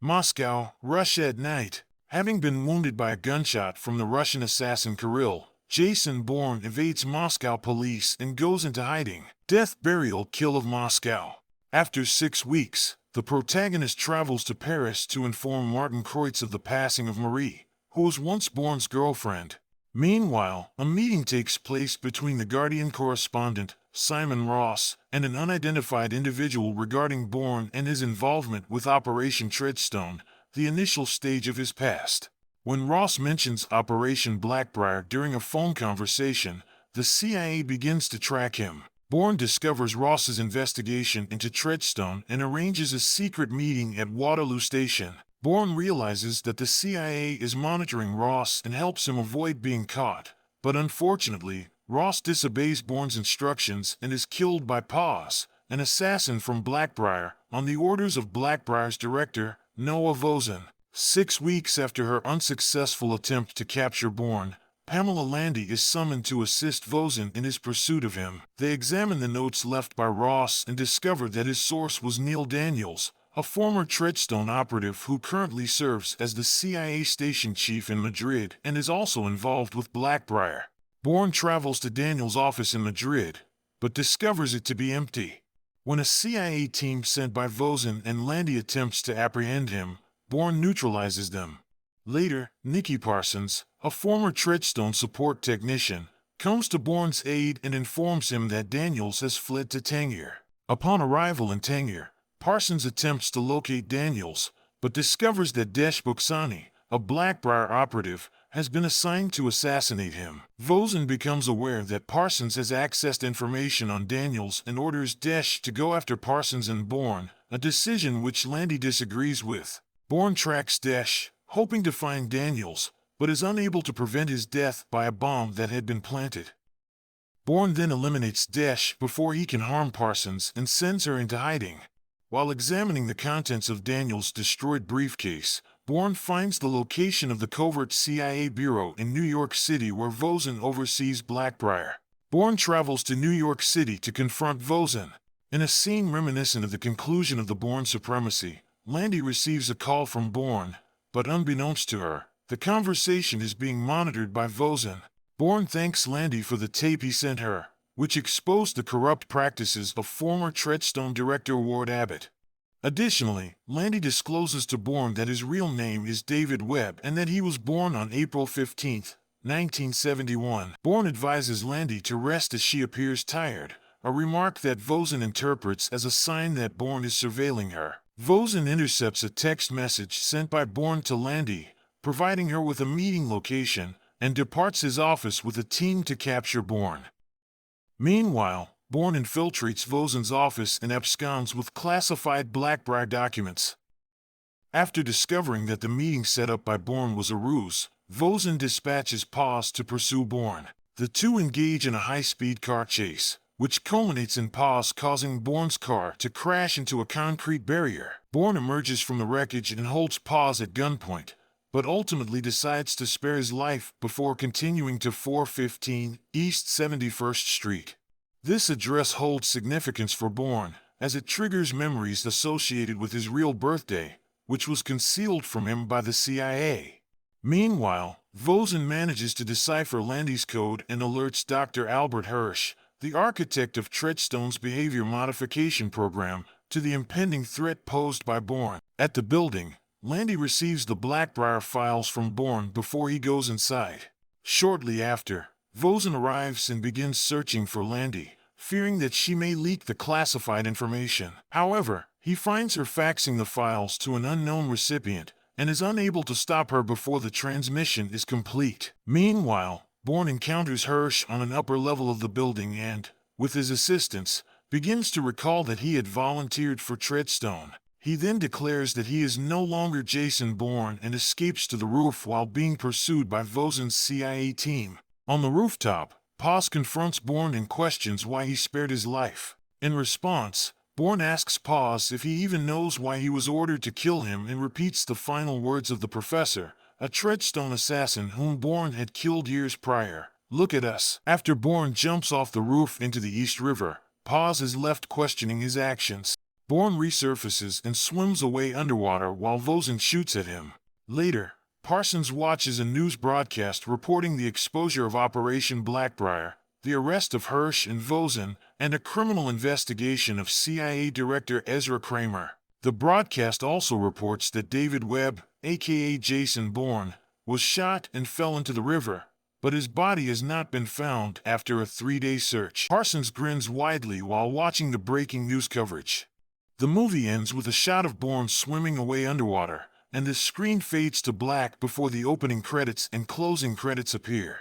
Moscow, Russia at night. Having been wounded by a gunshot from the Russian assassin Kirill, Jason Bourne evades Moscow police and goes into hiding. Death, burial, kill of Moscow. After 6 weeks, the protagonist travels to Paris to inform Martin Kreutz of the passing of Marie, who was once Bourne's girlfriend. Meanwhile, a meeting takes place between the Guardian correspondent, Simon Ross, and an unidentified individual regarding Bourne and his involvement with Operation Treadstone, the initial stage of his past. When Ross mentions Operation Blackbriar during a phone conversation, the CIA begins to track him. Bourne discovers Ross's investigation into Treadstone and arranges a secret meeting at Waterloo Station. Bourne realizes that the CIA is monitoring Ross and helps him avoid being caught, but unfortunately, Ross disobeys Bourne's instructions and is killed by Paz, an assassin from Blackbriar, on the orders of Blackbriar's director, Noah Vosen. 6 weeks after her unsuccessful attempt to capture Bourne, Pamela Landy is summoned to assist Vosen in his pursuit of him. They examine the notes left by Ross and discover that his source was Neil Daniels, a former Treadstone operative who currently serves as the CIA station chief in Madrid and is also involved with Blackbriar. Bourne travels to Daniels' office in Madrid, but discovers it to be empty. When a CIA team sent by Vosen and Landy attempts to apprehend him, Bourne neutralizes them. Later, Nicky Parsons, a former Treadstone support technician, comes to Bourne's aid and informs him that Daniels has fled to Tangier. Upon arrival in Tangier, Parsons attempts to locate Daniels, but discovers that Desh Buksani, a Blackbriar operative, has been assigned to assassinate him. Vosen becomes aware that Parsons has accessed information on Daniels and orders Desh to go after Parsons and Bourne, a decision which Landy disagrees with. Bourne tracks Desh, hoping to find Daniels, but is unable to prevent his death by a bomb that had been planted. Bourne then eliminates Desh before he can harm Parsons and sends her into hiding. While examining the contents of Daniels' destroyed briefcase, Bourne finds the location of the covert CIA bureau in New York City where Vosen oversees Blackbriar. Bourne travels to New York City to confront Vosen. In a scene reminiscent of the conclusion of the Bourne supremacy, Landy receives a call from Bourne, but unbeknownst to her, the conversation is being monitored by Vosen. Bourne thanks Landy for the tape he sent her, which exposed the corrupt practices of former Treadstone director Ward Abbott. Additionally, Landy discloses to Bourne that his real name is David Webb and that he was born on April 15, 1971. Bourne advises Landy to rest as she appears tired, a remark that Vosen interprets as a sign that Bourne is surveilling her. Vosen intercepts a text message sent by Bourne to Landy, providing her with a meeting location, and departs his office with a team to capture Bourne. Meanwhile, Bourne infiltrates Vosen's office and absconds with classified Blackbriar documents. After discovering that the meeting set up by Bourne was a ruse, Vosen dispatches Paz to pursue Bourne. The two engage in a high-speed car chase, which culminates in Paz causing Bourne's car to crash into a concrete barrier. Bourne emerges from the wreckage and holds Paz at gunpoint, but ultimately decides to spare his life before continuing to 415 East 71st Street. This address holds significance for Bourne, as it triggers memories associated with his real birthday, which was concealed from him by the CIA. Meanwhile, Vosen manages to decipher Landy's code and alerts Dr. Albert Hirsch, the architect of Treadstone's behavior modification program, to the impending threat posed by Bourne. At the building, Landy receives the Blackbriar files from Bourne before he goes inside. Shortly after, Vosen arrives and begins searching for Landy, fearing that she may leak the classified information. However, he finds her faxing the files to an unknown recipient and is unable to stop her before the transmission is complete. Meanwhile, Bourne encounters Hirsch on an upper level of the building and, with his assistance, begins to recall that he had volunteered for Treadstone. He then declares that he is no longer Jason Bourne and escapes to the roof while being pursued by Vosen's CIA team. On the rooftop, Paz confronts Bourne and questions why he spared his life. In response, Bourne asks Paz if he even knows why he was ordered to kill him and repeats the final words of the professor, a Treadstone assassin whom Bourne had killed years prior. "Look at us." After Bourne jumps off the roof into the East River, Paz is left questioning his actions. Bourne resurfaces and swims away underwater while Vosen shoots at him. Later, Parsons watches a news broadcast reporting the exposure of Operation Blackbriar, the arrest of Hirsch and Vosen, and a criminal investigation of CIA Director Ezra Kramer. The broadcast also reports that David Webb, aka Jason Bourne, was shot and fell into the river, but his body has not been found after a 3-day search. Parsons grins widely while watching the breaking news coverage. The movie ends with a shot of Bourne swimming away underwater, and the screen fades to black before the opening credits and closing credits appear.